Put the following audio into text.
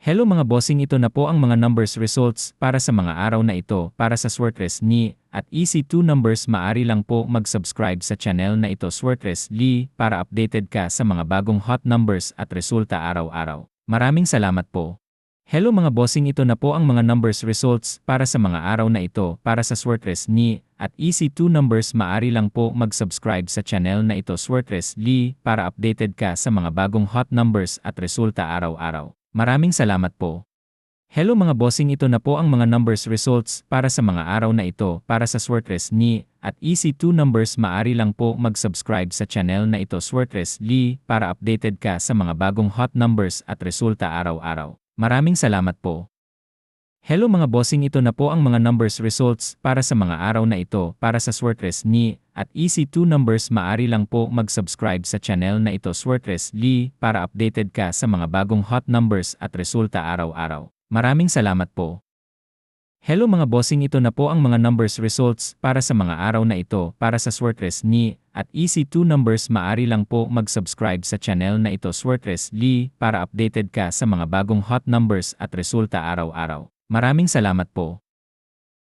Hello mga bossing, ito na po ang mga numbers results para sa mga araw na ito para sa Swertress.me at EC2 numbers. Maari lang po mag-subscribe sa channel na ito Swertress.ly para updated ka sa mga bagong hot numbers at resulta araw-araw. Maraming salamat po. Hello mga bossing, ito na po ang mga numbers results para sa mga araw na ito para sa Swertress.me at EC2 numbers. Maari lang po mag-subscribe sa channel na ito Swertress.ly para updated ka sa mga bagong hot numbers at resulta araw-araw. Maraming salamat po. Hello mga bossing, ito na po ang mga numbers results para sa mga araw na ito para sa Swertress.me at EC2 numbers. Maari lang po mag-subscribe sa channel na ito Swertress.ly para updated ka sa mga bagong hot numbers at resulta araw-araw. Maraming salamat po. Hello mga bossing, ito na po ang mga numbers results para sa mga araw na ito para sa Swertress.me at EC2 numbers. Maari lang po mag-subscribe sa channel na ito Swertress.ly para updated ka sa mga bagong hot numbers at resulta araw-araw. Maraming salamat po. Hello mga bossing, ito na po ang mga numbers results para sa mga araw na ito para sa Swertress.me at EC2 numbers. Maari lang po mag-subscribe sa channel na ito Swertress.ly para updated ka sa mga bagong hot numbers at resulta araw-araw. Maraming salamat po.